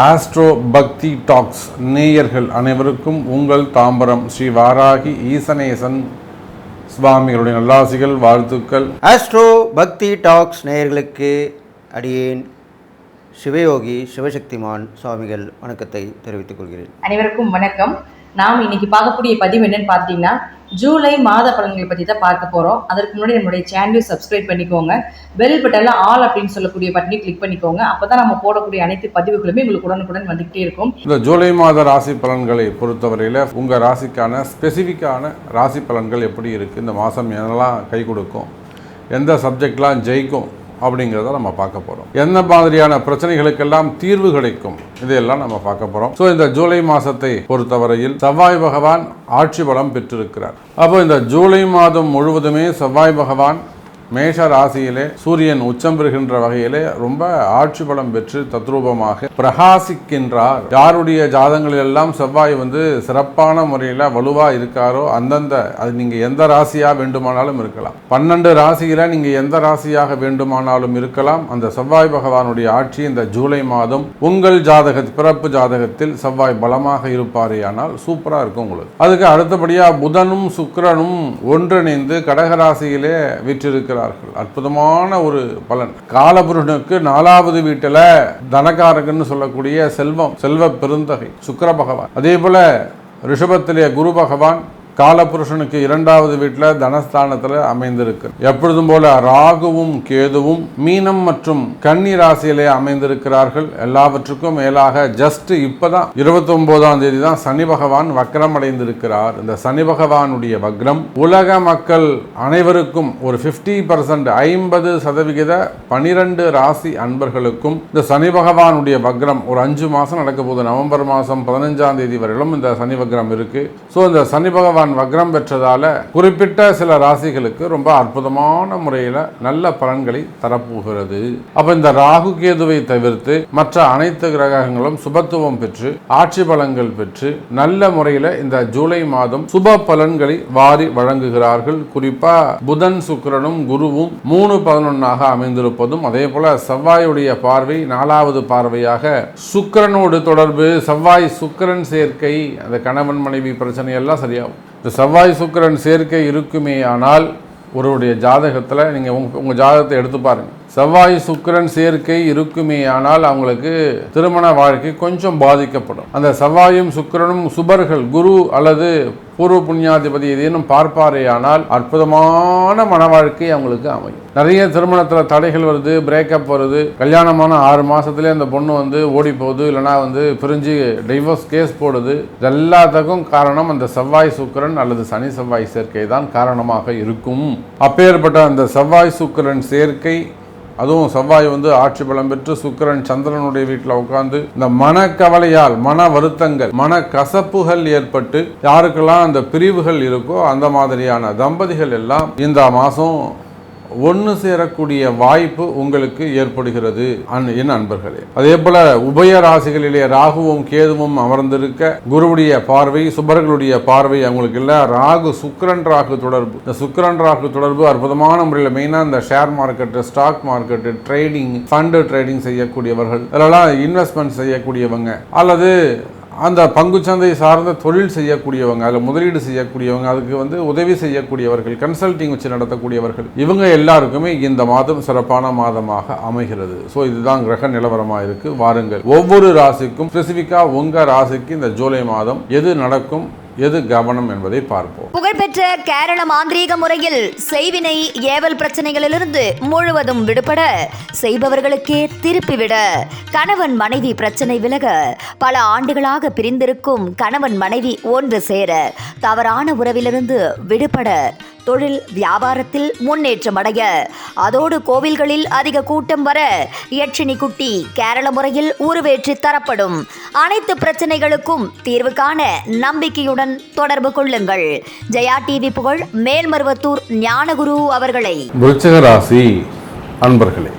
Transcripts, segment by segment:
Astro பக்தி tax நேயர்கள் அனைவருக்கும் உங்கள் தாம்பரம் ஸ்ரீ வாராகி ஈசனேசன் சுவாமிகளுடைய நல்லாசிகள், வாழ்த்துக்கள். ஆஸ்ட்ரோ பக்தி டாக்ஸ் நேயர்களுக்கு அடியேன் சிவயோகி சிவசக்திமான் சுவாமிகள் வணக்கத்தை தெரிவித்துக் கொள்கிறேன். அனைவருக்கும் வணக்கம். நாம் இன்னைக்கு பார்க்கக்கூடிய பதிவு என்னன்னு பார்த்தீங்கன்னா, ஜூலை மாத பலன்களை பற்றி தான் பார்க்க போகிறோம். அதற்கு முன்னாடி நம்மளுடைய சேனலை சப்ஸ்கிரைப் பண்ணிக்கோங்க. பெல் பட்டனில் ஆல் அப்படின்னு சொல்லக்கூடிய பட்டனை கிளிக் பண்ணிக்கோங்க. அப்போ தான் நம்ம போடக்கூடிய அனைத்து பதிவுகளுமே உங்களுக்கு உடனுக்குடன் வந்துகிட்டே இருக்கும். இந்த ஜூலை மாத ராசி பலன்களை பொறுத்தவரையில் உங்கள் ராசிக்கான ஸ்பெசிஃபிக்கான ராசி பலன்கள் எப்படி இருக்குது, இந்த மாதம் என்னெல்லாம் கை கொடுக்கும், எந்த சப்ஜெக்ட்லாம் ஜெயிக்கும் அப்படிங்கிறத நம்ம பார்க்க போகிறோம். எந்த மாதிரியான பிரச்சனைகளுக்கெல்லாம் தீர்வு கிடைக்கும், இதையெல்லாம் நம்ம பார்க்க போகிறோம். ஸோ இந்த ஜூலை மாதத்தை பொறுத்தவரையில் செவ்வாய் பகவான் ஆட்சி பலம் பெற்றிருக்கிறார். அப்போ இந்த ஜூலை மாதம் முழுவதுமே செவ்வாய் பகவான் மேஷ ராசியிலே சூரியன் உச்சம் பெறுகின்ற வகையிலே ரொம்ப ஆட்சி பலம் பெற்று தத்ரூபமாக பிரகாசிக்கின்றார். யாருடைய ஜாதகங்கள் எல்லாம் செவ்வாய் சிறப்பான முறையில் வலுவாக இருக்காரோ அந்தந்த அது நீங்கள் எந்த ராசியாக வேண்டுமானாலும் இருக்கலாம். 12 ராசியில் நீங்கள் எந்த ராசியாக வேண்டுமானாலும் இருக்கலாம். அந்த செவ்வாய் பகவானுடைய ஆட்சி இந்த ஜூலை மாதம் உங்கள் பிறப்பு ஜாதகத்தில் செவ்வாய் பலமாக இருப்பாரே ஆனால் சூப்பராக இருக்கும் உங்களுக்கு. அதுக்கு அடுத்தபடியாக புதனும் சுக்கிரனும் ஒன்றிணைந்து கடகராசியிலே வீற்றிருக்கிறார். அற்புதமான ஒரு பலன். காலபுருஷனுக்கு 4வது வீட்டில் தனகாரகன்னு சொல்லக்கூடிய செல்வ பெருந்தகை சுக்கிர பகவான். அதே போல ரிஷபத்திலே குரு பகவான் காலபுருஷனுக்கு 2வது வீட்டில் தனஸ்தானத்தில் அமைந்திருக்கு. எப்பொழுதும் போல ராகுவும் கேதுவும் மீனம் மற்றும் கன்னி ராசியிலே அமைந்திருக்கிறார்கள். எல்லாவற்றுக்கும் மேலாக ஜஸ்ட் இப்பதான் 29ஆம் தேதி தான் சனி பகவான் வக்ரம் அடைந்திருக்கிறார். இந்த சனி பகவானுடைய வக்ரம் உலக மக்கள் அனைவருக்கும் ஒரு 50% 50% 12 ராசி அன்பர்களுக்கும் இந்த சனி பகவானுடைய வக்ரம் ஒரு 5 மாதம் நடக்க போகுது. நவம்பர் மாதம் 15ஆம் தேதி வரையிலும் இந்த சனி வக்ரம் இருக்கு. ஸோ இந்த சனி பகவான் வக்ரம் பெற்றதால குறிப்பிட்ட சில ராசிகளுக்கு ரொம்ப அற்புதமான முறையில் நல்ல பலன்களை தரப்போகிறது. அப்ப இந்த ராகு கேதுவை தவிர்த்து மற்ற அனைத்து கிரகங்களும் சுபத்துவம் பெற்று ஆட்சி பலன்கள் பெற்று நல்ல முறையில் இந்த ஜூலை மாதம் சுப பலன்களை வாரி வழங்குகிறார்கள். குறிப்பா புதன் சுக்கிரனும் குருவும் 3-11 அமைந்திருப்பதும், அதே போல செவ்வாயுடைய பார்வை 4வது பார்வையாக சுக்கிரனோடு தொடர்பு, செவ்வாய் சுக்கிரன் சேர்க்கை, அந்த கணவன் மனைவி பிரச்சனை எல்லாம் சரியாகும். இந்த செவ்வாய் சுக்கிரன் சேர்க்கை இருக்குமே ஆனால் ஒருவருடைய ஜாதகத்தில் நீங்கள் உங்கள் ஜாதகத்தை எடுத்து பாருங்கள். செவ்வாய் சுக்கிரன் சேர்க்கை இருக்குமே ஆனால் அவங்களுக்கு திருமண வாழ்க்கை கொஞ்சம் பாதிக்கப்படும். அந்த செவ்வாயும் சுக்கிரனும் சுபர்கள் குரு அல்லது பூர்வ புண்ணியாதிபதி ஏதேனும் பார்ப்பாரே ஆனால் அற்புதமான மன வாழ்க்கை அவங்களுக்கு அமையும். நிறைய திருமணத்தில் தடைகள் வருது, பிரேக்கப் வருது, கல்யாணமான 6 மாதத்துலேயே அந்த பொண்ணு ஓடி போகுது, இல்லைனா பிரிஞ்சு டைவோர்ஸ் கேஸ் போடுது. எல்லாத்துக்கும் காரணம் அந்த செவ்வாய் சுக்கிரன் அல்லது சனி செவ்வாய் சேர்க்கை தான் காரணமாக இருக்கும். அப்பேற்பட்ட அந்த செவ்வாய் சுக்கிரன் சேர்க்கை, அதுவும் செவ்வாய் ஆட்சி பலம் பெற்று சுக்கிரன் சந்திரனுடைய வீட்டில் உட்கார்ந்து இந்த மனக்கவலையால் மன வருத்தங்கள் மன கசப்புகள் ஏற்பட்டு யாருக்கெல்லாம் அந்த பிரிவுகள் இருக்கோ அந்த மாதிரியான தம்பதிகள் எல்லாம் இந்த மாதம் ஒன்று சேரக்கூடிய வாய்ப்பு உங்களுக்கு ஏற்படுகிறது என் அன்பர்களே. அதே போல உபய ராசிகளிலே ராகுவும் கேதுவும் அமர்ந்திருக்க குருவுடைய பார்வை சுபர்களுடைய பார்வை அவங்களுக்கு இல்லை. ராகு சுக்கிரன் ராகு தொடர்பு, இந்த சுக்கிரன் ராகு தொடர்பு அற்புதமான முறையில் மெயினாக இந்த share market, stock market, trading, fund trading செய்யக்கூடியவர்கள், அதெல்லாம் இன்வெஸ்ட்மெண்ட் செய்யக்கூடியவங்க அல்லது அந்த பங்குச்சந்தை சார்ந்த தொழில் செய்யக்கூடியவங்க, அதில் முதலீடு செய்யக்கூடியவங்க, அதுக்கு உதவி செய்யக்கூடியவர்கள், கன்சல்டிங் வச்சு நடத்தக்கூடியவர்கள், இவங்க எல்லாருக்குமே இந்த மாதம் சிறப்பான மாதமாக அமைகிறது. ஸோ இதுதான் கிரக நிலவரமாக இருக்குது. வாருங்கள், ஒவ்வொரு ராசிக்கும் ஸ்பெசிஃபிக்காக உங்கள் ராசிக்கு இந்த ஜூலை மாதம் எது நடக்கும், எது கவனம் என்பதை பார்ப்போம். புகழ்பெற்ற கேரள மாந்திரீக முறையில் செய்வினை ஏவல் பிரச்சனைகளிலிருந்து முழுவதும் விடுபட, செய்பவர்களுக்கே திருப்பிவிட, கணவன் மனைவி பிரச்சனை விலக, பல ஆண்டுகளாக பிரிந்திருக்கும் கணவன் மனைவி ஒன்று சேர, தவறான உறவிலிருந்து விடுபட, தொழில் வியாபாரத்தில் முன்னேற்றம் அடைய, அதோடு கோவில்களில் அதிக கூட்டம் வர, யட்சினி குட்டி கேரள முறையில் உருவேற்றி தரப்படும். அனைத்து பிரச்சனைகளுக்கும் தீர்வு காண நம்பிக்கையுடன் தொடர்பு கொள்ளுங்கள். ஜெயா டிவி புகழ் மேல்மருவத்தூர் ஞானகுரு அவர்களை. விருச்சிக ராசி அன்பர்களே,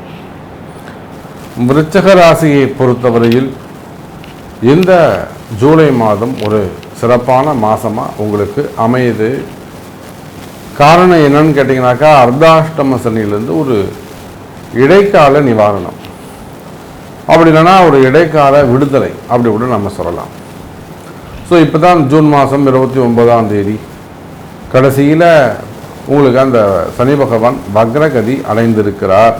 விருச்சிக ராசியை பொறுத்தவரையில் இந்த ஜூலை மாதம் ஒரு சிறப்பான மாதமாக உங்களுக்கு அமையுது. காரணம் என்னன்னு கேட்டிங்கனாக்கா, அர்த்தாஷ்டம சனியிலேருந்து ஒரு இடைக்கால நிவாரணம். அப்படி இல்லைன்னா ஒரு இடைக்கால விடுதலை அப்படி கூட நம்ம சொல்லலாம். ஸோ இப்போ தான் ஜூன் மாதம் 29ஆம் தேதி கடைசியில் உங்களுக்கு அந்த சனி பகவான் வக்ரகதி அடைந்திருக்கிறார்.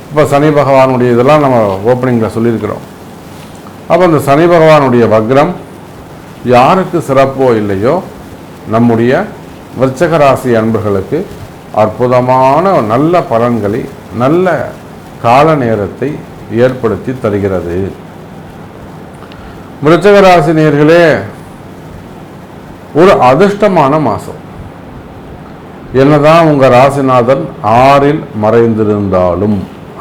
இப்போ சனி பகவானுடைய இதெல்லாம் நம்ம ஓப்பனிங்கில் சொல்லியிருக்கிறோம். அப்போ அந்த சனி பகவானுடைய வக்ரம் யாருக்கு சிறப்போ இல்லையோ நம்முடைய விருச்சிக ராசி அன்பர்களுக்கு அற்புதமான நல்ல பலன்களை, நல்ல கால நேரத்தை ஏற்படுத்தி தருகிறது. விருச்சிக ராசி நேயர்களே, ஒரு அதிர்ஷ்டமான மாதம். என்னதான் உங்கள் ராசிநாதன் 6ல் மறைந்திருந்தாலும்,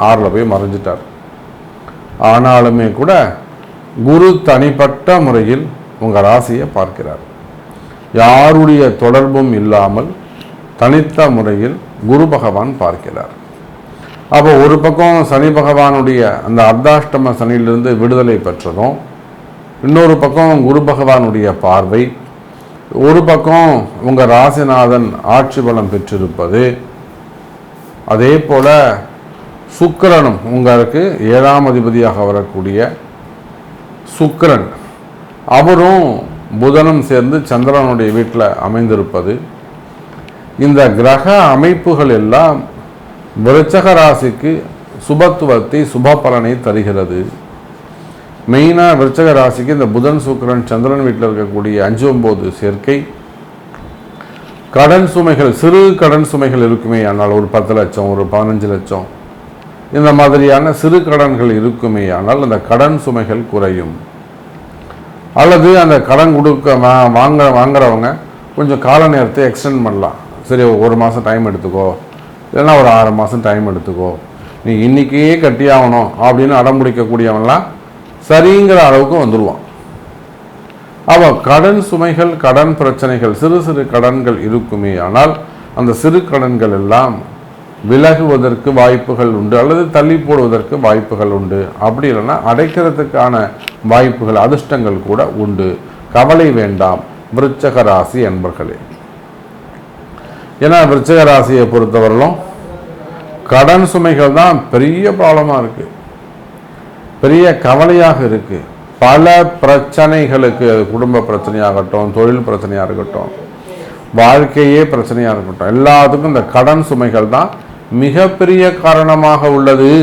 6ல் போய் மறைஞ்சிட்டார், ஆனாலுமே கூட குரு தனிப்பட்ட முறையில் உங்கள் ராசியை பார்க்கிறார். யாருடைய தொடர்பும் இல்லாமல் தனித்த முறையில் குரு பகவான் பார்க்கிறார். அப்போ ஒரு பக்கம் சனி பகவானுடைய அந்த அர்த்தாஷ்டம சனியிலிருந்து விடுதலை பெற்றதும், இன்னொரு பக்கம் குரு பகவானுடைய பார்வை, ஒரு பக்கம் உங்கள் ராசிநாதன் ஆட்சி பலம் பெற்றிருப்பது, அதே போல் சுக்கிரனும் உங்களுக்கு 7ஆம் அதிபதியாக வரக்கூடிய சுக்கிரன் அவரும் புதனும் சேர்ந்து சந்திரனுடைய வீட்டில் அமைந்திருப்பது, இந்த கிரக அமைப்புகள் எல்லாம் விருச்சிக ராசிக்கு சுபத்துவத்தை, சுப பலனை தருகிறது. மெயினாக விருச்சிக ராசிக்கு இந்த புதன் சுக்கிரன் சந்திரன் வீட்டில் இருக்கக்கூடிய 5, 9 சேர்க்கை கடன் சுமைகள், சிறு கடன் சுமைகள் இருக்குமே ஆனால், ஒரு 10 லட்சம், ஒரு 15 லட்சம் இந்த மாதிரியான சிறு கடன்கள் இருக்குமே ஆனால் அந்த கடன் சுமைகள் குறையும். அல்லது அந்த கடன் கொடுக்க வாங்குறவங்க கொஞ்சம் கால நேரத்தை எக்ஸ்டெண்ட் பண்ணலாம். சரி, 1 மாதம் டைம் எடுத்துக்கோ, இல்லைன்னா ஒரு 6 மாதம் டைம் எடுத்துக்கோ, நீ இன்றைக்கே கட்டியாகணும் அப்படின்னு அடம்பிடிக்கக்கூடியவன்லாம் சரிங்கிற அளவுக்கு வந்துடுவான். அவன் கடன் சுமைகள், கடன் பிரச்சனைகள், சிறு சிறு கடன்கள் இருக்குமே ஆனால் அந்த சிறு கடன்கள் எல்லாம் விலகுவதற்கு வாய்ப்புகள் உண்டு, அல்லது தள்ளி போடுவதற்கு வாய்ப்புகள் உண்டு. அப்படி இல்லைன்னா அடைக்கிறதுக்கான வாய்ப்புகள், அதிர்ஷ்டங்கள் கூட உண்டு. கவலை வேண்டாம் விருச்சிக ராசி என்பர்களே. ஏன்னா விருச்சிக ராசியை பொறுத்தவரையிலும் கடன் சுமைகள் தான் பெரிய ப்ராப்ளமாக இருக்கு, பெரிய கவலையாக இருக்கு. பல பிரச்சனைகளுக்கு, குடும்ப பிரச்சனையாகட்டும், தொழில் பிரச்சனையாக இருக்கட்டும், வாழ்க்கையே பிரச்சனையாக இருக்கட்டும், எல்லாத்துக்கும் இந்த கடன் சுமைகள் தான் மிகப்பெரிய காரணமாக உள்ளது.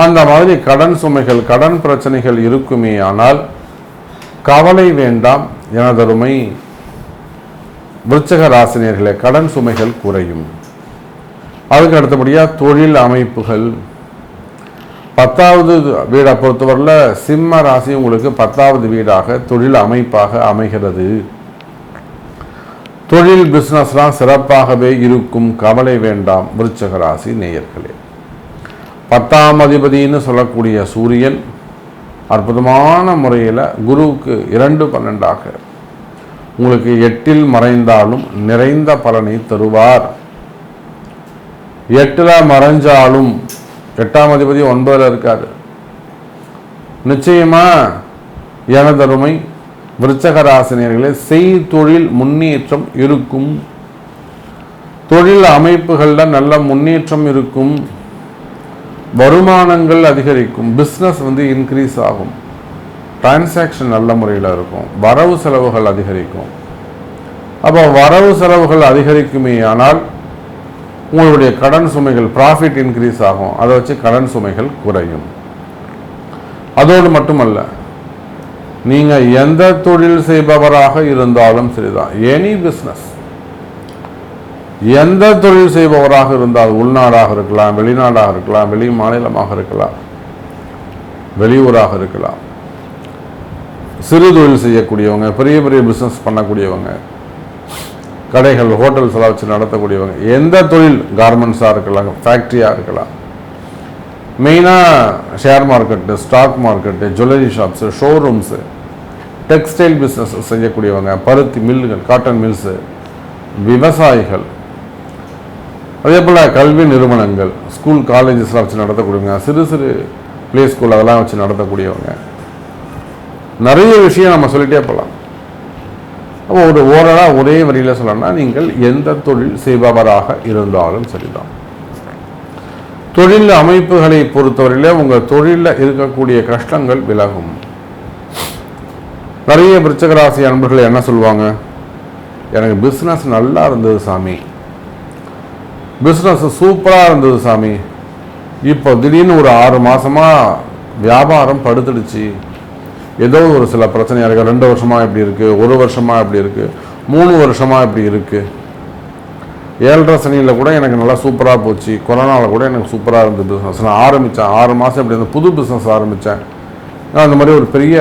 அந்த மாதிரி கடன் சுமைகள், கடன் பிரச்சனைகள் இருக்குமே ஆனால் கவலை வேண்டாம் எனதருமை விருச்சிக ராசினியர்களே. கடன் சுமைகள் குறையும். அதுக்கு அடுத்தபடியாக தொழில் அமைப்புகள், 10வது வீடை பொறுத்தவரையில் சிம்ம ராசி உங்களுக்கு 10வது வீடாக தொழில் அமைப்பாக அமைகிறது. தொழில் பிஸ்னஸ்லாம் சிறப்பாகவே இருக்கும். கவலை வேண்டாம் விருச்சிக ராசி நேயர்களே. 10ஆம் அதிபதினு சொல்லக்கூடிய சூரியன் அற்புதமான முறையில் குருவுக்கு 2-12ஆக உங்களுக்கு 8ல் மறைந்தாலும் நிறைந்த பலனை தருவார். 8ல் மறைஞ்சாலும் 8ஆம் அதிபதி 9ல் இருக்காரு. நிச்சயமா எனதருமை விருச்சிக ராசினியர்களே, செய்தொழில் முன்னேற்றம் இருக்கும். தொழில் அமைப்புகளில் நல்ல முன்னேற்றம் இருக்கும். வருமானங்கள் அதிகரிக்கும். பிஸ்னஸ் இன்க்ரீஸ் ஆகும். டிரான்சாக்ஷன் நல்ல முறையில் இருக்கும். வரவு செலவுகள் அதிகரிக்கும். அப்போ வரவு செலவுகள் அதிகரிக்குமே ஆனால் உங்களுடைய கடன் சுமைகள், ப்ராஃபிட் இன்க்ரீஸ் ஆகும். அதை வச்சு கடன் சுமைகள் குறையும். அதோடு மட்டுமல்ல, நீங்கள் எந்த தொழில் செய்பவராக இருந்தாலும் சரிதான், எனி பிஸ்னஸ், எந்த தொழில் செய்பவராக இருந்தால், உள்நாடாக இருக்கலாம், வெளிநாடாக இருக்கலாம், வெளி மாநிலமாக இருக்கலாம், வெளியூராக இருக்கலாம், சிறு தொழில் செய்யக்கூடியவங்க, பெரிய பெரிய பிஸ்னஸ் பண்ணக்கூடியவங்க, கடைகள், ஹோட்டல்ஸ் எல்லாம் வச்சு நடத்தக்கூடியவங்க, எந்த தொழில், கார்மெண்ட்ஸாக இருக்கலாம், ஃபேக்ட்ரியாக இருக்கலாம், மெயினாக share market, stock market, jewellery shops, showrooms, textile business செய்யக்கூடியவங்க, பருத்தி மில்லுகள், காட்டன் மில்ஸு, விவசாயிகள், அதே போல் கல்வி நிறுவனங்கள், ஸ்கூல் காலேஜஸ்லாம் வச்சு நடத்தக்கூடியவங்க, சிறு சிறு பிளே ஸ்கூல் அதெல்லாம் வச்சு நடத்தக்கூடியவங்க, நிறைய விஷயம் நம்ம சொல்லிட்டே போகலாம். அப்போ ஒரு ஓரளவு ஒரே வரியில் சொல்லணும்னா, நீங்கள் எந்த தொழில் செய்பவராக இருந்தாலும் சரிதான். தொழில் அமைப்புகளை பொறுத்தவரையிலே உங்கள் தொழிலில் இருக்கக்கூடிய கஷ்டங்கள் விலகும். நிறைய விருச்சிக ராசி அன்பர்கள் என்ன சொல்லுவாங்க, எனக்கு பிஸ்னஸ் நல்லா இருந்தது சாமி, பிஸ்னஸ் சூப்பராக இருந்தது சாமி, இப்போ திடீர்னு ஒரு 6 மாதமாக வியாபாரம் படுத்துடுச்சு, ஏதோ ஒரு சில பிரச்சனையாக இருக்குது, 2 வருஷமாக இப்படி இருக்குது, 1 வருஷமாக இப்படி இருக்குது, 3 வருஷமாக இப்படி இருக்குது. 7.5 சனியில் கூட எனக்கு நல்லா சூப்பராக போச்சு, கொரோனாவில் கூட எனக்கு சூப்பராக இருந்தது பிஸ்னஸ், நான் ஆரம்பித்தேன் 6 மாதம் இப்படி இருந்த புது பிஸ்னஸ் ஆரம்பித்தேன், நான் அந்த மாதிரி ஒரு பெரிய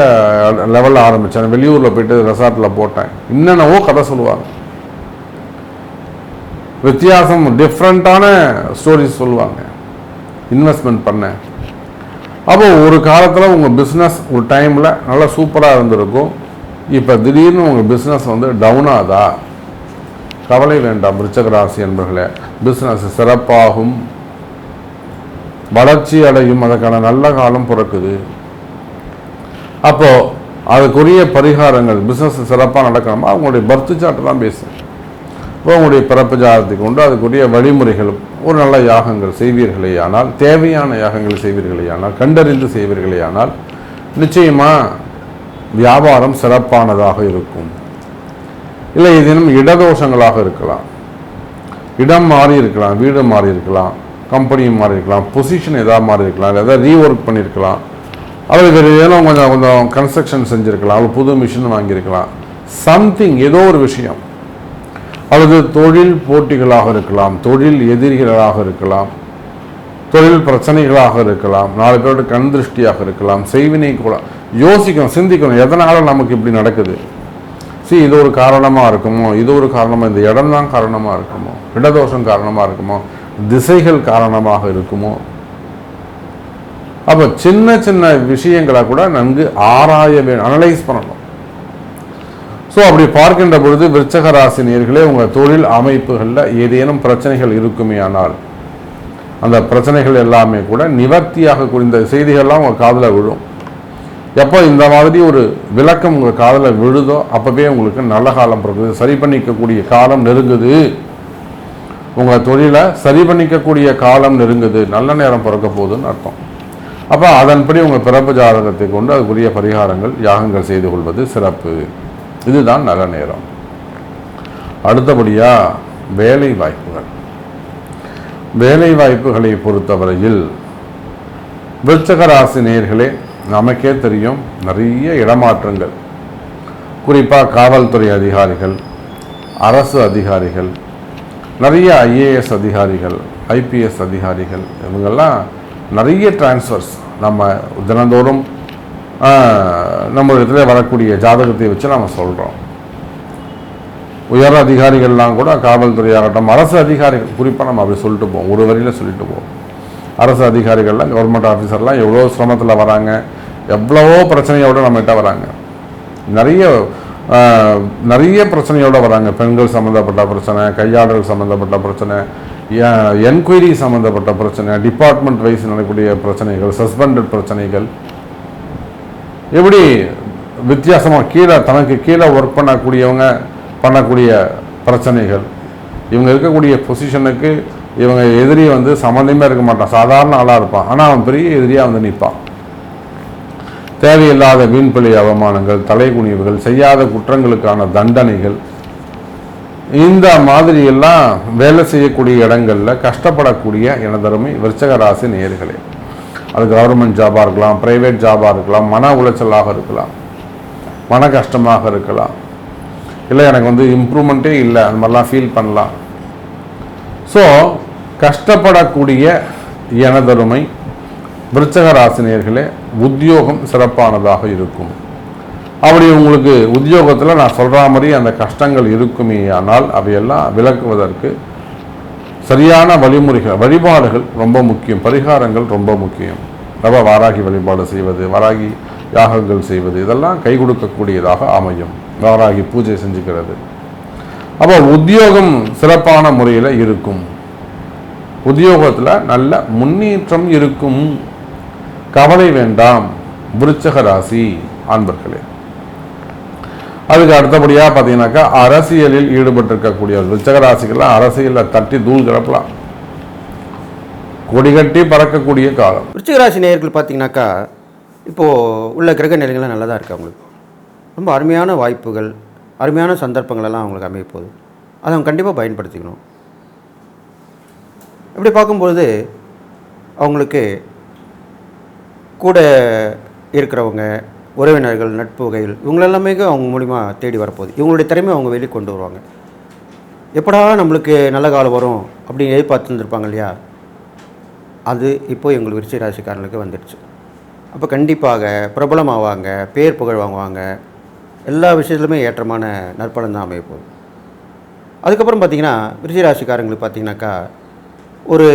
லெவலில் ஆரம்பித்தேன், வெளியூரில் போயிட்டு ரெசார்ட்டில் போட்டேன், என்னென்னவோ கதை சொல்லுவாங்க, வித்தியாசம் டிஃப்ரெண்ட்டான ஸ்டோரிஸ் சொல்லுவாங்க. இன்வெஸ்ட்மெண்ட் பண்ணேன். அப்போ ஒரு காலத்தில் உங்கள் பிஸ்னஸ் ஒரு டைமில் நல்லா சூப்பராக இருந்திருக்கும், இப்போ திடீர்னு உங்கள் பிஸ்னஸ் வந்து டவுன் ஆகுதா, கவலை வேண்டாம் விருச்சிக ராசி என்பர்களே, பிஸ்னஸ் சிறப்பாகும், வளர்ச்சி அடையும், அதற்கான நல்ல காலம் பிறக்குது. அப்போது அதுக்குரிய பரிகாரங்கள், பிஸ்னஸ் சிறப்பாக நடக்கணுமா அவங்களுடைய பர்த் சார்ட்டு தான் பேசும். இப்போ உங்களுடைய பிறப்பு ஜாதகத்தை கொண்டு அதுக்குரிய வழிமுறைகளும் ஒரு நல்ல யாகங்கள் செய்வீர்களே ஆனால், தேவையான யாகங்கள் செய்வீர்களே ஆனால், கண்டறிந்து செய்வீர்களே ஆனால் நிச்சயமாக வியாபாரம் சிறப்பானதாக இருக்கும். இல்லை ஏதேனும் இடதோஷங்களாக இருக்கலாம், இடம் மாறி இருக்கலாம், வீடு மாறி இருக்கலாம், கம்பெனி மாறி இருக்கலாம், பொசிஷன் எதாவது மாறி இருக்கலாம், இல்லை எதாவது ரீஒர்க் பண்ணியிருக்கலாம், அல்லது வேறு ஏதேனும் கொஞ்சம் கன்ஸ்ட்ரக்ஷன் செஞ்சுருக்கலாம், அல்லது புது மிஷின் வாங்கியிருக்கலாம், சம்திங் ஏதோ ஒரு விஷயம், அல்லது தொழில் போட்டிகளாக இருக்கலாம், தொழில் எதிரிகளாக இருக்கலாம், தொழில் பிரச்சனைகளாக இருக்கலாம், 4 பேரோட கண் திருஷ்டியாக இருக்கலாம், செய்வினை கூட யோசிக்கணும், சிந்திக்கணும், எதனால் நமக்கு இப்படி நடக்குது, இது ஒரு காரணமாக இருக்குமோ, இது ஒரு காரணமாக, இந்த இடம் தான் காரணமாக இருக்குமோ, இடதோஷம் காரணமாக இருக்குமோ, திசைகள் காரணமாக இருக்குமோ. அப்போ சின்ன சின்ன விஷயங்களை கூட நன்கு ஆராய வேண்டும், அனலைஸ் பண்ணணும். ஸோ அப்படி பார்க்கின்ற பொழுது விருச்சிக ராசி நேயர்களே, உங்கள் தொழில் அமைப்புகளில் ஏதேனும் பிரச்சனைகள் இருக்குமே ஆனால் அந்த பிரச்சனைகள் எல்லாமே கூட நிவர்த்தியாக இந்த செய்திகள்லாம் உங்கள் காதில் விழும். எப்போ இந்த மாதிரி ஒரு விளக்கம் உங்கள் காதில் விழுதோ அப்போவே உங்களுக்கு நல்ல காலம் பிறகுது, சரி பண்ணிக்கக்கூடிய காலம் நெருங்குது, உங்கள் தொழிலை சரி பண்ணிக்கக்கூடிய காலம் நெருங்குது, நல்ல நேரம் பிறக்க போகுதுன்னு அர்த்தம். அப்போ அதன்படி உங்கள் பிறப்பு ஜாதகத்தை கொண்டு அதுக்குரிய பரிகாரங்கள் யாகங்கள் செய்து கொள்வது சிறப்பு. இதுதான் நல்ல நேரம். அடுத்தபடியாக வேலை வாய்ப்புகள். வேலை வாய்ப்புகளை பொறுத்தவரையில் விருச்சிக ராசி நேயர்களே, நமக்கே தெரியும் நிறைய இடமாற்றங்கள், குறிப்பாக காவல்துறை அதிகாரிகள், அரசு அதிகாரிகள், நிறைய IAS அதிகாரிகள், IPS அதிகாரிகள், இவங்கெல்லாம் நிறைய டிரான்ஸ்ஃபர்ஸ் நம்ம தினந்தோறும் நம்ம இடத்துல வரக்கூடிய ஜாதகத்தை வச்சு நம்ம சொல்கிறோம். உயர் அதிகாரிகள்லாம் கூட காவல்துறையாகட்டும், அரசு அதிகாரிகள் குறிப்பாக நம்ம அப்படி சொல்லிட்டு போவோம், ஒரு வரியில் சொல்லிட்டு போவோம். அரசு அதிகாரிகள்லாம், கவர்மெண்ட் ஆஃபீஸர்லாம் எவ்வளோ சிரமத்தில் வராங்க, எவ்வளவோ பிரச்சனையோடு நம்மகிட்ட வராங்க, நிறைய பிரச்சனையோடு வராங்க. பெண்கள் சம்மந்தப்பட்ட பிரச்சனை, கையாடல் சம்மந்தப்பட்ட பிரச்சனை, என்கொயரி சம்மந்தப்பட்ட பிரச்சனை, டிபார்ட்மெண்ட் வைஸ் நடக்கக்கூடிய பிரச்சனைகள், சஸ்பெண்டட் பிரச்சனைகள், எப்படி வித்தியாசமாக தனக்கு கீழே ஒர்க் பண்ணக்கூடியவங்க பண்ணக்கூடிய பிரச்சனைகள், இவங்க இருக்கக்கூடிய பொசிஷனுக்கு இவங்க எதிரி வந்து சம்மந்தமே இருக்க மாட்டான், சாதாரண ஆளாக இருப்பான், ஆனால் அவன் பெரிய எதிரியாக வந்து நிற்பான். தேவையில்லாத வீண்பிழை அவமானங்கள், தலைகுனிவுகள், செய்யாத குற்றங்களுக்கான தண்டனைகள், இந்த மாதிரியெல்லாம் வேலை செய்யக்கூடிய இடங்களில் கஷ்டப்படக்கூடிய எனதருமை விருச்சிக ராசி நேயர்களே, அது கவர்மெண்ட் ஜாபாக இருக்கலாம், ப்ரைவேட் ஜாபாக இருக்கலாம், மன உளைச்சலாக இருக்கலாம், மன கஷ்டமாக இருக்கலாம், இல்லை எனக்கு வந்து இம்ப்ரூவ்மெண்ட்டே இல்லை அந்த மாதிரிலாம் ஃபீல் பண்ணலாம். ஸோ கஷ்டப்படக்கூடிய எனதருமை விருச்சிக ராசி நேயர்களே, உத்தியோகம் சிறப்பானதாக இருக்கும். அப்படி உங்களுக்கு உத்தியோகத்தில் நான் சொல்கிற மாதிரி அந்த கஷ்டங்கள் இருக்குமே ஆனால் அவையெல்லாம் விலக்குவதற்கு சரியான வழிமுறைகள், வழிபாடுகள் ரொம்ப முக்கியம், பரிகாரங்கள் ரொம்ப முக்கியம். ரொம்ப வாராகி வழிபாடு செய்வது, வாராகி யாகங்கள் செய்வது, இதெல்லாம் கை கொடுக்கக்கூடியதாக அமையும். வாராகி பூஜை செஞ்சுக்கிறது. அப்போ உத்தியோகம் சிறப்பான முறையில் இருக்கும், உத்தியோகத்தில் நல்ல முன்னேற்றம் இருக்கும். கவலை வேண்டாம் விருச்சிக ராசி அன்பர்களே. அதுக்கு அடுத்தபடியாக பார்த்தீங்கன்னாக்கா அரசியலில் ஈடுபட்டிருக்கக்கூடிய விருச்சிக ராசிக்கெல்லாம் அரசியலில் தட்டி தூள் கிளப்பலாம். கொடிகட்டி பறக்கக்கூடிய காலம். விருச்சிக ராசி நேயர்கள் பார்த்தீங்கன்னாக்கா இப்போது உள்ள கிரக நிலைகள்லாம் நல்லா தான் இருக்குது அவங்களுக்கு. ரொம்ப அருமையான வாய்ப்புகள், அருமையான சந்தர்ப்பங்கள் எல்லாம் அவங்களுக்கு அமைய போகுது. அதை அவங்க கண்டிப்பாக பயன்படுத்திக்கணும். இப்படி பார்க்கும்பொழுது அவங்களுக்கு கூட இருக்கிறவங்க, உறவினர்கள், நட்பு வகைகள் இவங்களெல்லாமே அவங்க மூலிமா தேடி வரப்போகுது. இவங்களுடைய திறமை அவங்க வெளியே கொண்டு வருவாங்க. எப்படா நம்மளுக்கு நல்ல காலம் வரும் அப்படின்னு எதிர்பார்த்துருந்துருப்பாங்க இல்லையா, அது இப்போது எங்களுக்கு விருச்சிக ராசிக்காரர்களுக்கு வந்துடுச்சு. அப்போ கண்டிப்பாக பிரபலமாவாங்க, பேர் புகழ் வாங்குவாங்க, எல்லா விஷயத்துலையுமே ஏற்றமான நற்பலன் தான் அமைய போகுது. அதுக்கப்புறம் பார்த்திங்கன்னா விருச்சிக ராசிக்காரங்களுக்கு பார்த்திங்கனாக்கா ஒரு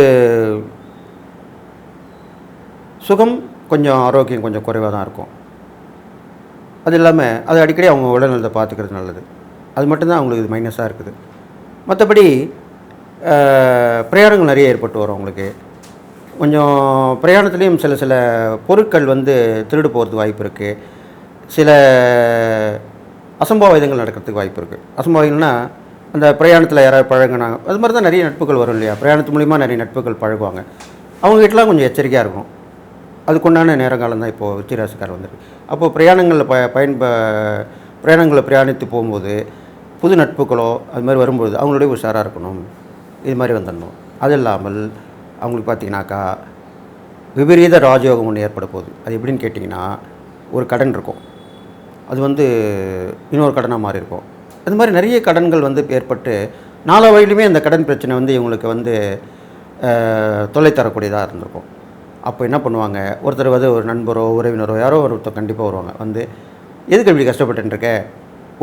சுகம், கொஞ்சம் ஆரோக்கியம் கொஞ்சம் குறைவாக தான் இருக்கும். அது இல்லாமல் அது அடிக்கடி அவங்க உடல்நலத்தை பார்த்துக்கிறது நல்லது. அது மட்டும்தான் அவங்களுக்கு இது மைனஸாக இருக்குது. மற்றபடி பிரயாணங்கள் நிறைய ஏற்பட்டு வரும் அவங்களுக்கு. கொஞ்சம் பிரயாணத்துலேயும் சில பொருட்கள் வந்து திருடு போகிறதுக்கு வாய்ப்பு இருக்குது. சில அசம்பாவிதங்கள் நடக்கிறதுக்கு வாய்ப்பு இருக்குது. அசம்பாவிதங்கள்னால் அந்த பிரயாணத்தில் யாராவது பழகினாங்க, அது மாதிரி தான் நிறைய நட்புகள் வரும் இல்லையா. பிரயாணத்து மூலிமா நிறைய நட்புகள் பழகுவாங்க. அவங்க வீட்டிலாம் கொஞ்சம் எச்சரிக்கையாக இருக்கும். அதுக்குண்டான நேரங்காலம் தான் இப்போது விருச்சிக ராசிக்காரர் வந்துருக்கு. அப்போது பிரயாணங்களில் பிரயாணங்களில் பிரயாணித்து போகும்போது புது நட்புகளோ அது மாதிரி வரும்போது அவங்களுடைய உஷாராக இருக்கணும். இது மாதிரி வந்துடணும். அது இல்லாமல் அவங்களுக்கு பார்த்திங்கனாக்கா விபரீத ராஜயோகம் ஒன்று ஏற்பட போகுது. அது எப்படின்னு கேட்டிங்கன்னா, ஒரு கடன் இருக்கும், அது வந்து இன்னொரு கடனாக மாறி இருக்கும். அது மாதிரி நிறைய கடன்கள் வந்து ஏற்பட்டு நாலா வழியிலுமே அந்த கடன் பிரச்சனை வந்து இவங்களுக்கு வந்து தொல்லை தரக்கூடியதாக இருந்திருக்கும். அப்போ என்ன பண்ணுவாங்க, ஒருத்தர் வந்து ஒரு நண்பரோ உறவினரோ யாரோ ஒருத்தர் கண்டிப்பாக வருவாங்க. வந்து எதுக்கு இப்படி கஷ்டப்பட்டுருக்க,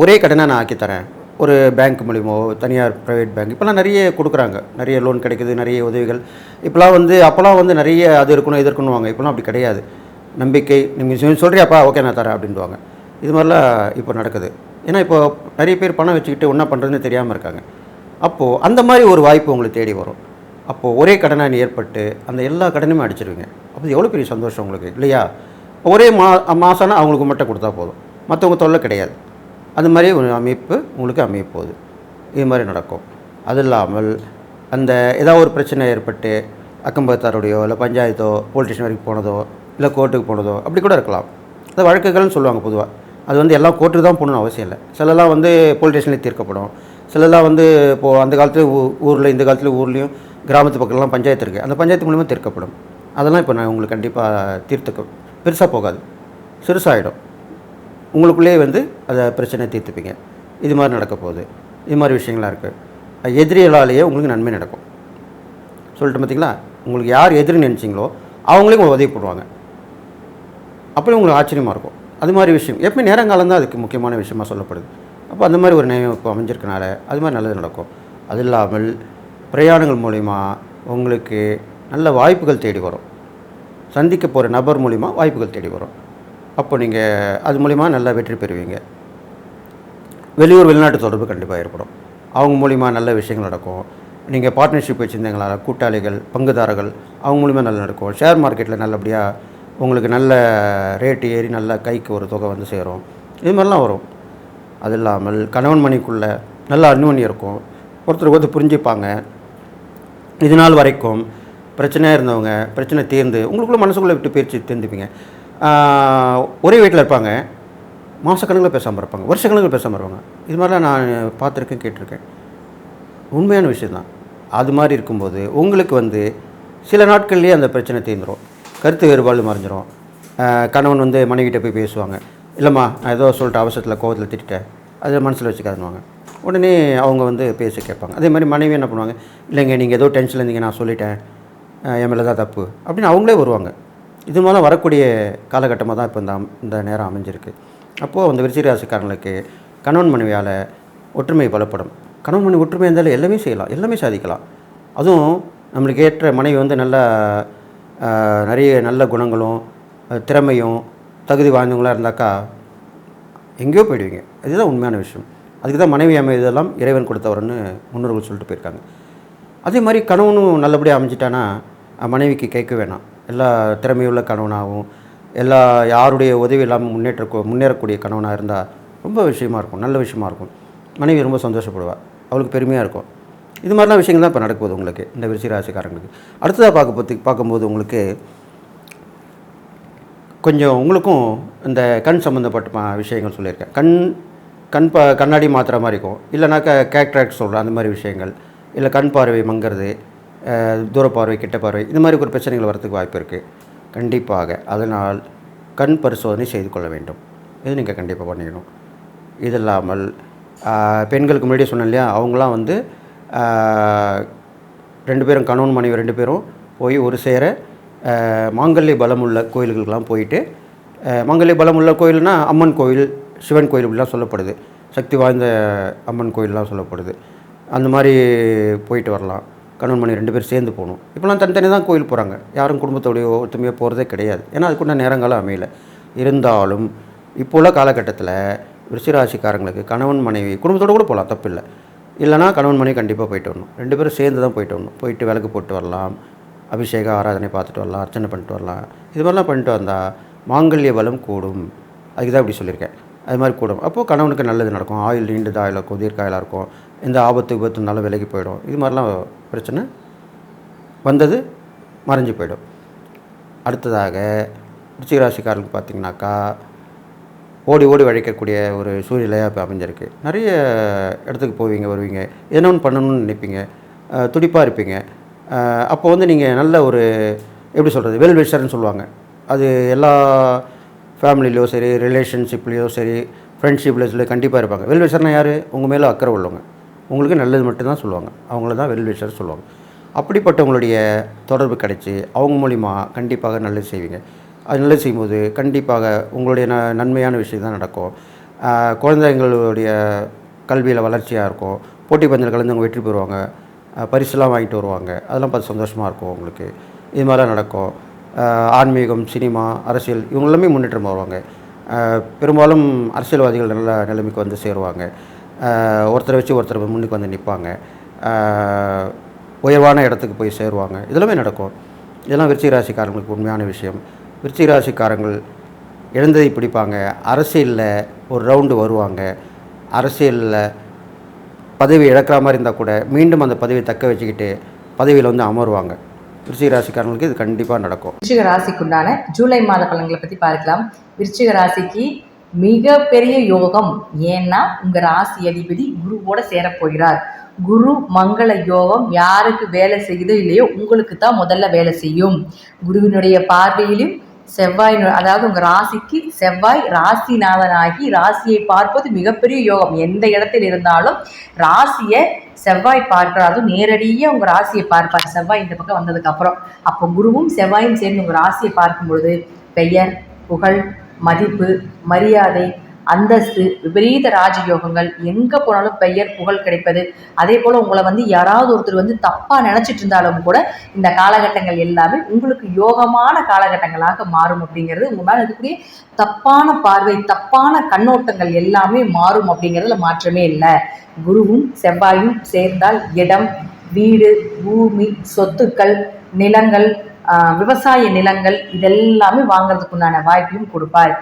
ஒரே கடனை நான் ஆக்கித்தரேன். ஒரு பேங்க் மூலியமோ, தனியார் ப்ரைவேட் பேங்க் இப்போலாம் நிறைய கொடுக்குறாங்க. நிறைய லோன் கிடைக்குது, நிறைய உதவிகள். இப்போலாம் வந்து அப்போலாம் வந்து நிறைய அது இருக்கணும் இது இருக்கணுவாங்க. இப்போலாம் அப்படி கிடையாது. நம்பிக்கை, நீங்கள் சொல்கிறியாப்பா, ஓகே நான் தரேன் அப்படின்வாங்க. இது மாதிரிலாம் இப்போ நடக்குது. ஏன்னா இப்போ நிறைய பேர் பணம் வச்சுக்கிட்டு என்ன பண்ணுறதுன்னு தெரியாமல் இருக்காங்க. அப்போது அந்த மாதிரி ஒரு வாய்ப்பு உங்களுக்கு தேடி வரும். அப்போது ஒரே கடனாக ஏற்பட்டு அந்த எல்லா கடனுமே அடிச்சிருவீங்க. அப்போ எவ்வளோ பெரிய சந்தோஷம் உங்களுக்கு இல்லையா. ஒரே மாதம்னா அவங்களுக்கு மட்டும் கொடுத்தா போதும், மற்றவங்க தொல்லை கிடையாது. அது மாதிரி ஒரு அமைப்பு உங்களுக்கு அமைய போகுது. இது மாதிரி நடக்கும். அது இல்லாமல் அந்த ஏதாவது ஒரு பிரச்சனை ஏற்பட்டு அக்கம்பக்கத்தாருடையோ இல்லை பஞ்சாயத்தோ போலீஸ் ஸ்டேஷன் வரைக்கும் போனதோ இல்லை கோர்ட்டுக்கு போனதோ அப்படி கூட இருக்கலாம். அது வழக்குகள்னு சொல்லுவாங்க பொதுவாக. அது வந்து எல்லாம் கோர்ட்டுக்கு தான் போகணுன்னு அவசியம் இல்லை. சிலலாம் வந்து போலீஸ் ஸ்டேஷன்லேயே தீர்க்கப்படும். சிலலாம் வந்து இப்போது அந்த காலத்தில் ஊரில், இந்த காலத்தில் ஊர்லேயும் கிராமத்து பக்கம்லாம் பஞ்சாயத்து இருக்குது. அந்த பஞ்சாயத்து மூலிமா தீர்க்கப்படும். அதெல்லாம் இப்போ நான் உங்களுக்கு கண்டிப்பாக தீர்த்துக்க பெருசாக போகாது, சிறுசாகிடும். உங்களுக்குள்ளேயே வந்து அதை பிரச்சனை தீர்த்துப்பீங்க. இது மாதிரி நடக்க போகுது. இது மாதிரி விஷயங்களாக இருக்குது. எதிரிகளாலேயே உங்களுக்கு நன்மை நடக்கும். சொல்லிட்டு பார்த்தீங்களா, உங்களுக்கு யார் எதிரி நினச்சிங்களோ அவங்களே உங்களுக்கு உதவி போடுவாங்க. அப்படி உங்களுக்கு ஆச்சரியமாக இருக்கும். அது மாதிரி விஷயம் எப்பவுமே நேரங்காலம் தான் அதுக்கு முக்கியமான விஷயமாக சொல்லப்படுது. அப்போ அந்த மாதிரி ஒரு நினைவு இப்போ அமைஞ்சிருக்கனால அது மாதிரி நல்லது நடக்கும். அது இல்லாமல் பிரயாணங்கள் மூலிமா உங்களுக்கு நல்ல வாய்ப்புகள் தேடி வரும். சந்திக்க போகிற நபர் மூலிமா வாய்ப்புகள் தேடி வரும். அப்போ நீங்கள் அது மூலிமா நல்லா வெற்றி பெறுவீங்க. வெளியூர் வெளிநாட்டு தொடர்பு கண்டிப்பாக ஏற்படும். அவங்க மூலிமா நல்ல விஷயங்கள் நடக்கும். நீங்கள் பார்ட்னர்ஷிப் வச்சுருந்தீங்களா, கூட்டாளிகள், பங்குதாரர்கள் அவங்க மூலிமா நல்லா நடக்கும். ஷேர் மார்க்கெட்டில் நல்லபடியாக உங்களுக்கு நல்ல ரேட்டு ஏறி நல்ல கைக்கு ஒரு தொகை வந்து சேரும். இது மாதிரிலாம் வரும். அது இல்லாமல் கணவன் மனைவிக்குள்ளே நல்ல அந்யோன்யம் இருக்கும். ஒருத்தருக்கு வந்து புரிஞ்சுப்பாங்க. இது நாள் வரைக்கும் பிரச்சனையாக இருந்தவங்க பிரச்சனை தீர்ந்து உங்களுக்குள்ளே மனசுக்குள்ளே விட்டு பேச்சு தெரிஞ்சுப்பீங்க. ஒரே வீட்டில் இருப்பாங்க, மாதக்கணக்கில் பேசாமல் இருப்பாங்க, வருஷக்கணக்கில் பேசாமல் இருப்பாங்க. இது மாதிரிலாம் நான் பார்த்துருக்கேன், கேட்டிருக்கேன். உண்மையான விஷயந்தான். அது மாதிரி இருக்கும்போது உங்களுக்கு வந்து சில நாட்கள்லேயே அந்த பிரச்சனை தீர்ந்துடும். கருத்து வேறுபாடு மறைஞ்சிரும். கணவன் வந்து மனைவிட்ட போய் பேசுவாங்க, இல்லைம்மா நான் ஏதோ சொல்லிட்டு அவசரத்தில் கோவத்தில் திட்டேன், அதை மனசில் வச்சுக்காதுன்னுவாங்க. உடனே அவங்க வந்து பேசி கேட்பாங்க. அதே மாதிரி மனைவி என்ன பண்ணுவாங்க, இல்லைங்க நீங்கள் ஏதோ டென்ஷனில் இருந்தீங்க, நான் சொல்லிட்டேன், என் மேலே தான் தப்பு அப்படின்னு அவங்களே வருவாங்க. இது மூலம் வரக்கூடிய காலகட்டமாக தான் இப்போ இந்த நேரம் அமைஞ்சிருக்கு. அப்போது அந்த விருச்சிக ராசிக்காரங்களுக்கு கணவன் மனைவியால் ஒற்றுமை பலப்படும். கணவன் மனைவி ஒற்றுமை இருந்தாலும் எல்லாமே செய்யலாம், எல்லாமே சாதிக்கலாம். அதுவும் நம்மளுக்கு ஏற்ற மனைவி வந்து நல்ல நிறைய நல்ல குணங்களும் திறமையும் தகுதி வாய்ந்தவங்களாக இருந்தாக்கா எங்கேயோ போயிடுவீங்க. அதுதான் உண்மையான விஷயம். அதுக்கு தான் மனைவி அமைவதெல்லாம் இறைவன் கொடுத்தவர்னு முன்னோர்கள் சொல்லிட்டு போயிருக்காங்க. அதே மாதிரி கணவனும் நல்லபடியாக அமைஞ்சிட்டானா மனைவிக்கு கேட்க வேணாம். எல்லா திறமையுள்ள கணவனாகவும் எல்லா யாருடைய உதவி இல்லாமல் முன்னேறக்கூடிய கணவனாக இருந்தால் ரொம்ப விஷயமா இருக்கும், நல்ல விஷயமா இருக்கும். மனைவி ரொம்ப சந்தோஷப்படுவாள், அவளுக்கு பெருமையாக இருக்கும். இது மாதிரிலாம் விஷயங்கள் தான் இப்போ நடக்குது உங்களுக்கு இந்த விருச்சிக ராசிக்காரங்களுக்கு. அடுத்ததாக பார்க்கும்போது உங்களுக்கு கொஞ்சம் உங்களுக்கும் இந்த கண் சம்மந்தப்பட்ட விஷயங்கள் சொல்லியிருக்கேன். கண்ணாடி மாத்திர மாதிரி இருக்கும், இல்லைனாக்கா கேட்ராக்ட் சொல்கிறேன் அந்த மாதிரி விஷயங்கள், இல்லை கண் பார்வை மங்கிறது, தூர பார்வை கிட்ட பார்வை, இந்த மாதிரி ஒரு பிரச்சனைகள் வரதுக்கு வாய்ப்பு இருக்குது கண்டிப்பாக. அதனால் கண் பரிசோதனை செய்து கொள்ள வேண்டும். இது நீங்கள் கண்டிப்பாக பண்ணிக்கணும். இது இல்லாமல் பெண்களுக்கு முன்னாடியே சொன்னேன் இல்லையா, அவங்களாம் வந்து 2 பேரும் கணவன் மனைவி 2 பேரும் போய் ஒரு சேர மாங்கல்ய பலம் உள்ள கோயில்களுக்கெல்லாம் போயிட்டு, மாங்கல்ய பலம் உள்ள கோயில்னால் அம்மன் கோயில், சிவன் கோயில் இப்படிலாம் சொல்லப்படுது, சக்தி வாய்ந்த அம்மன் கோயிலெலாம் சொல்லப்படுது. அந்த மாதிரி போயிட்டு வரலாம். கணவன் மனைவி 2 பேர் சேர்ந்து போகணும். இப்போலாம் தனித்தனி தான் கோயில் போகிறாங்க, யாரும் குடும்பத்தோடைய ஒத்துமையாக போகிறதே கிடையாது. ஏன்னா அதுக்குள்ள நேரங்காலம் அமையல. இருந்தாலும் இப்போ உள்ள காலகட்டத்தில் விருச்சிக ராசிக்காரங்களுக்கு கணவன் மனைவி குடும்பத்தோடு கூட போகலாம், தப்பு இல்லை. இல்லைனா கணவன் மனைவி கண்டிப்பாக போயிட்டு வரணும். 2 பேரும் சேர்ந்து தான் போயிட்டு வரணும். போயிட்டு விளக்கு போட்டு வரலாம், அபிஷேக ஆராதனை பார்த்துட்டு வரலாம், அர்ச்சனை பண்ணிட்டு வரலாம். இது மாதிரிலாம் பண்ணிட்டு வந்தால் மாங்கல்ய பலம் கூடும். அதுக்கு தான் இப்படி சொல்லியிருக்கேன். அது மாதிரி கூடும். அப்போது கணவனுக்கு நல்லது நடக்கும், ஆயுள் நீண்டது ஆயுள் இருக்கும், தீர்க்காயலாக இருக்கும், எந்த ஆபத்து விபத்துனாலும் விலகி போயிடும். இது மாதிரிலாம் பிரச்சனை வந்தது மறைஞ்சு போயிடும். அடுத்ததாக விருச்சிக ராசிக்காரர்களுக்கு பார்த்திங்கனாக்கா ஓடி ஓடி உழைக்கக்கூடிய ஒரு சூழ்நிலையாக இப்போ அமைஞ்சிருக்கு. நிறைய இடத்துக்கு போவீங்க வருவீங்க, என்ன ஒன்று பண்ணணும்னு நினைப்பீங்க, துடிப்பாக இருப்பீங்க. அப்போ வந்து நீங்கள் நல்ல ஒரு எப்படி சொல்கிறது, வெல் விஷர்னு சொல்லுவாங்க. அது எல்லா ஃபேமிலிலையோ சரி, ரிலேஷன்ஷிப்லேயோ சரி, ஃப்ரெண்ட்ஷிப்லேயோ கண்டிப்பாக இருப்பாங்க. வெல் விஷர்னா யார்? உங்கள் மேலே அக்கறை உள்ளவங்க, உங்களுக்கு நல்லது மட்டும்தான் சொல்லுவாங்க, அவங்கள தான் வெல் விஷர் சொல்லுவாங்க. அப்படிப்பட்டவங்களுடைய தொடர்பு கிடைச்சி அவங்க மூலிமா கண்டிப்பாக நல்லது செய்வீங்க. அது நல்லது செய்யும்போது கண்டிப்பாக உங்களுடைய நன்மையான விஷயம் தான் நடக்கும். குழந்தைங்களுடைய கல்வியில் வளர்ச்சியாக இருக்கும், போட்டி பந்தயத்தில் கலந்து வெற்றி பெறுவாங்க, பரிசுலாம் வாங்கிட்டு வருவாங்க. அதெல்லாம் பார்த்து சந்தோஷமாக இருக்கும் உங்களுக்கு. இது மாதிரிலாம் நடக்கும். ஆன்மீகம், சினிமா, அரசியல் இவங்க எல்லாமே முன்னேற்றம் வருவாங்க. பெரும்பாலும் அரசியல்வாதிகள் நல்ல நிலைமைக்கு வந்து சேருவாங்க. ஒருத்தரை வச்சு ஒருத்தர் முன்னுக்கு வந்து நிற்பாங்க, உயர்வான இடத்துக்கு போய் சேருவாங்க. இதெல்லாமே நடக்கும். இதெல்லாம் விருச்சிக ராசிக்காரங்களுக்கு உண்மையான விஷயம். விருச்சிக ராசிக்காரங்கள் இழந்ததை பிடிப்பாங்க. அரசியலில் ஒரு ரவுண்டு வருவாங்க. அரசியலில் பதவி இழக்கிற மாதிரி இருந்தால் கூட மீண்டும் அந்த பதவியை தக்க வச்சுக்கிட்டு பதவியில் வந்து அமருவாங்க. விருச்சிக ராசிக்காரங்களுக்கு இது கண்டிப்பாக நடக்கும். விருச்சிக ராசிக்குண்டான ஜூலை மாத பலன்களை பற்றி பார்க்கலாம். விருச்சிக ராசிக்கு மிகப்பெரிய யோகம். ஏன்னா உங்கள் ராசி அதிபதி குருவோட சேரப்போகிறார். குரு மங்கள யோகம். யாருக்கு வேலை செய்யுதோ இல்லையோ உங்களுக்கு தான் முதல்ல வேலை செய்யும். குருவினுடைய பார்வையிலும் செவ்வாய், அதாவது உங்கள் ராசிக்கு செவ்வாய் ராசிநாதனாகி ராசியை பார்ப்பது மிகப்பெரிய யோகம். எந்த இடத்தில் இருந்தாலும் ராசியை செவ்வாய் பார்க்கிறார், அதுவும் நேரடியாக உங்கள் ராசியை பார்ப்பார் செவ்வாய் இந்த பக்கம் வந்ததுக்கப்புறம். அப்போ குருவும் செவ்வாயும் சேர்ந்து உங்கள் ராசியை பார்க்கும் பொழுது பெயர், புகழ், மதிப்பு, மரியாதை, அந்தஸ்து, விபரீத ராஜயோகங்கள், எங்கே போனாலும் பெயர், புகழ் கிடைப்பது. அதே போல் உங்களை வந்து யாராவது ஒருத்தர் வந்து தப்பாக நினச்சிட்டு இருந்தாலும் கூட இந்த காலகட்டங்கள் எல்லாமே உங்களுக்கு யோகமான காலகட்டங்களாக மாறும். அப்படிங்கிறது உங்கள் மேலே இருக்கக்கூடிய தப்பான பார்வை, தப்பான கண்ணோட்டங்கள் எல்லாமே மாறும். அப்படிங்கிறதுல மாற்றமே இல்லை. குருவும் செவ்வாயும் சேர்ந்தால் இடம், வீடு, பூமி, சொத்துக்கள், நிலங்கள், விவசாய நிலங்கள் இதெல்லாமே வாங்கிறதுக்குண்டான வாய்ப்பையும் கொடுப்பார்.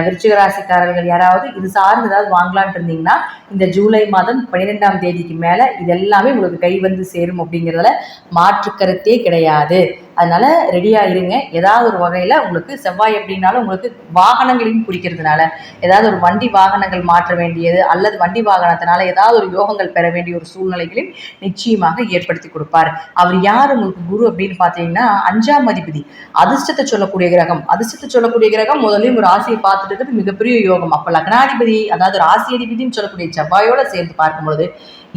விருச்சிக ராசிக்காரர்கள் யாராவது இது சார்ந்து ஏதாவது வாங்கலான்ட்டு இருந்தீங்கன்னா இந்த ஜூலை மாதம் 12ஆம் தேதிக்கு மேலே இதெல்லாமே உங்களுக்கு கை வந்து சேரும். அப்படிங்கிறதுல மாற்று கருத்தே கிடையாது. அதனால ரெடியாக இருங்க. ஏதாவது ஒரு வகையில் உங்களுக்கு செவ்வாய் அப்படின்னாலும் உங்களுக்கு வாகனங்களையும் குறிக்கிறதுனால ஏதாவது ஒரு வண்டி வாகனங்கள் மாற்ற வேண்டியது அல்லது வண்டி வாகனத்தினால ஏதாவது ஒரு யோகங்கள் பெற வேண்டிய ஒரு சூழ்நிலைகளையும் நிச்சயமாக ஏற்படுத்தி கொடுப்பார். அவர் யார் உங்களுக்கு குரு அப்படின்னு பார்த்தீங்கன்னா 5ஆம் அதிபதி, அதிர்ஷ்டத்தை சொல்லக்கூடிய கிரகம். அதிர்ஷ்டத்தை சொல்லக்கூடிய கிரகம் முதலையும் ஒரு ராசியை பார்த்துட்டு மிகப்பெரிய யோகம். அப்போ லக்னாதிபதி, அதாவது ராசி அதிபதினு சொல்லக்கூடிய செவ்வாயோட சேர்ந்து பார்க்கும் பொழுது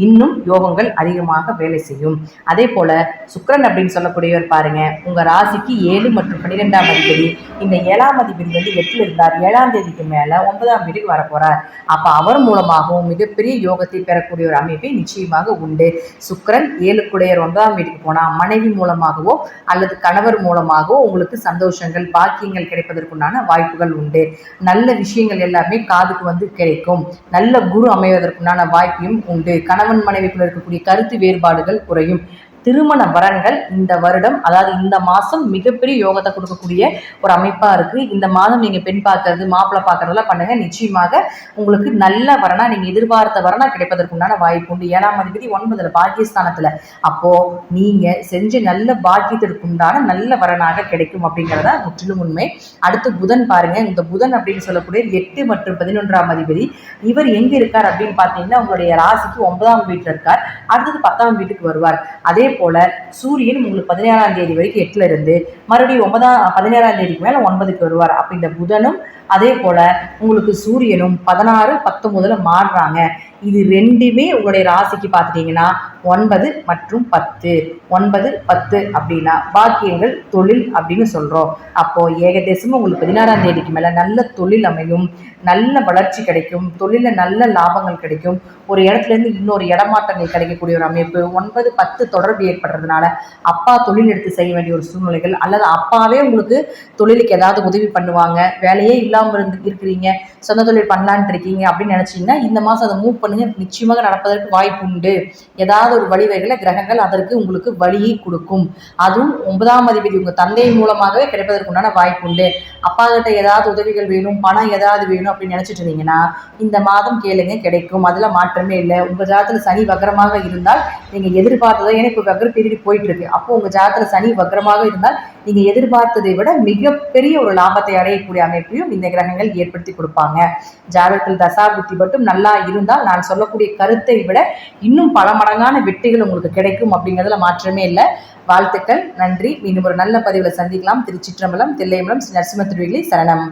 இன்னும் யோகங்கள் அதிகமாக வேலை செய்யும். அதே போல சுக்கிரன் அப்படின்னு சொல்லக்கூடியவர் பாருங்க, உங்க ராசிக்கு 7 மற்றும் 12ஆம் அதிபதி. இந்த 7ஆம் அதிபதி வந்து 8ல் இருந்தார். 7ஆம் தேதிக்கு மேல 9ஆம் வீட்டுக்கு வர போறார். அப்ப அவர் மூலமாகவும் மிகப்பெரிய யோகத்தை பெறக்கூடிய ஒரு அமைப்பை நிச்சயமாக உண்டு. சுக்கிரன் 7க்குடையர் 9ஆம் வீட்டுக்கு போனா மனைவி மூலமாகவோ அல்லது கணவர் மூலமாகவோ உங்களுக்கு சந்தோஷங்கள், பாக்கியங்கள் கிடைப்பதற்குண்டான வாய்ப்புகள் உண்டு. நல்ல விஷயங்கள் எல்லாமே காதுக்கு வந்து கிடைக்கும். நல்ல குரு அமைவதற்குண்டான வாய்ப்பையும் உண்டு. கணவன் மனைவிக்குள்ள இருக்கக்கூடிய கருத்து வேறுபாடுகள் குறையும். திருமண வரன்கள் இந்த வருடம், அதாவது இந்த மாதம் மிகப்பெரிய யோகத்தை கொடுக்கக்கூடிய ஒரு அமைப்பாக இருக்குது. இந்த மாதம் நீங்கள் பெண் பார்க்கறது, மாப்பிள்ளை பார்க்கறதெல்லாம் பண்ணுங்க. நிச்சயமாக உங்களுக்கு நல்ல வரனா, நீங்கள் எதிர்பார்த்த வரனா கிடைப்பதற்குண்டான வாய்ப்பு உண்டு. 7ஆம் அதிபதி 9ல் பாக்கியஸ்தானத்தில். அப்போது நீங்கள் செஞ்ச நல்ல பாக்கியத்திற்குண்டான நல்ல வரனாக கிடைக்கும் அப்படிங்கிறதா முற்றிலும் உண்மை. அடுத்து புதன் பாருங்க. இந்த புதன் அப்படின்னு சொல்லக்கூடிய 8 மற்றும் 11ஆம் அதிபதி, இவர் எங்க இருக்கார் அப்படின்னு பார்த்தீங்கன்னா உங்களுடைய ராசிக்கு 9ஆம் வீட்டில் இருக்கார். அடுத்தது 10ஆம் வீட்டுக்கு வருவார். அதே போல சூரியன் உங்களுக்கு 16ஆம் தேதி வரைக்கும் 8ல் இருந்து மறுபடியும் 17ஆம் தேதிக்கு மேல 9க்கு வருவார். அப்ப இந்த புதனும் அதே போல உங்களுக்கு சூரியனும் 16, 19 மாறுறாங்க. இது ரெண்டுமே உங்களுடைய ராசிக்கு பார்த்துட்டீங்கன்னா 9 மற்றும் 10, 9, 10 அப்படின்னா பாக்கியங்கள் தொழில் அப்படின்னு சொல்றோம். அப்போ ஏகதேசமும் உங்களுக்கு 16ஆம் தேதிக்கு மேல நல்ல தொழில் அமையும், நல்ல வளர்ச்சி கிடைக்கும், தொழில நல்ல லாபங்கள் கிடைக்கும், ஒரு இடத்துல இருந்து இன்னொரு இடமாற்றங்கள் கிடைக்கக்கூடிய ஒரு அமைப்பு. 9, 10 தொடர்பு ஏற்படுறதுனால அப்பா தொழில் எடுத்து செய்ய வேண்டிய ஒரு சூழ்நிலைகள், அல்லது அப்பாவே உங்களுக்கு தொழிலுக்கு ஏதாவது உதவி பண்ணுவாங்க. வேலையே இல்லாமல் இருக்கிறீங்க, சொந்த தொழில் பண்ணலான் இருக்கீங்க அப்படின்னு நினைச்சீங்கன்னா இந்த மாசம் அதை மூவ் பண்ணுங்க. நிச்சயமாக நடப்பதற்கு வாய்ப்பு உண்டு. ஏதாவது ஒரு வழிவகைகளை கிரகங்கள் அதற்கு உங்களுக்கு வழியை கொடுக்கும். அதுவும் 9ஆம் அதிபதி உங்க தந்தை மூலமாகவே கிடைப்பதற்கு உண்டான வாய்ப்பு உண்டு. அப்பா கிட்ட ஏதாவது உதவிகள் வேணும், பணம் ஏதாவது வேணும் அப்படின்னு நினைச்சிட்டு இருந்தீங்கன்னா இந்த மாதம் கேளுங்க, கிடைக்கும். அதுல மாற்றமே இல்லை. உங்க ஜாதகத்துல சனி வக்ரமாக இருந்தால் நீங்க எதிர்பார்த்ததை, ஏன்னா இப்போ வக்ர பீரியட் போயிட்டு இருக்கு, அப்போ உங்க ஜாதகத்துல சனி வக்ரமாக இருந்தால் நீங்க எதிர்பார்த்ததை விட மிகப்பெரிய ஒரு லாபத்தை அடையக்கூடிய அமைப்பையும் இந்த கிரகங்கள் ஏற்படுத்தி கொடுப்பாங்க. ஜாதகத்தில் தசா புத்தி மட்டும் நல்லா இருந்தால் நான் சொல்லக்கூடிய கருத்தை விட இன்னும் பல மடங்கான வெற்றிகள் உங்களுக்கு கிடைக்கும் அப்படிங்கிறதுல மாற்றமே இல்லை. வாழ்த்துக்கள், நன்றி. மீண்டும் ஒரு நல்ல பதிவில் சந்திக்கலாம். திருச்சிற்றம்பலம், தில்லையம்பலம், ஸ்ரீ நரசிம்ம திருவிகளை சரணம்.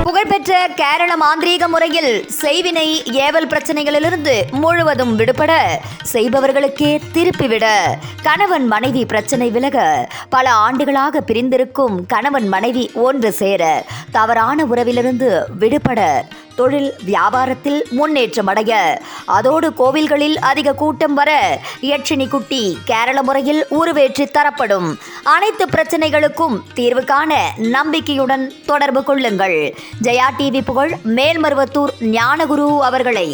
புகழ்பெற்ற கேரள மாந்திரீக முறையில் செய்வினை ஏவல் பிரச்சனைகளிலிருந்து முழுவதும் விடுபட, செய்பவர்களுக்கே திருப்பிவிட, கணவன் மனைவி பிரச்சனை விலக, பல ஆண்டுகளாக பிரிந்திருக்கும் கணவன் மனைவி ஒன்று சேர, தவறான உறவிலிருந்து விடுபட, தொழில் வியாபாரத்தில் முன்னேற்றம் அடைய, அதோடு கோவில்களில் அதிக கூட்டம் வர, யட்சினி குட்டி கேரள முறையில் உருவேற்றி தரப்படும். அனைத்து பிரச்சனைகளுக்கும் தீர்வு காண நம்பிக்கையுடன் தொடர்பு கொள்ளுங்கள். ஜெயா டிவி புகழ் மேல்மருவத்தூர் ஞானகுரு அவர்களை.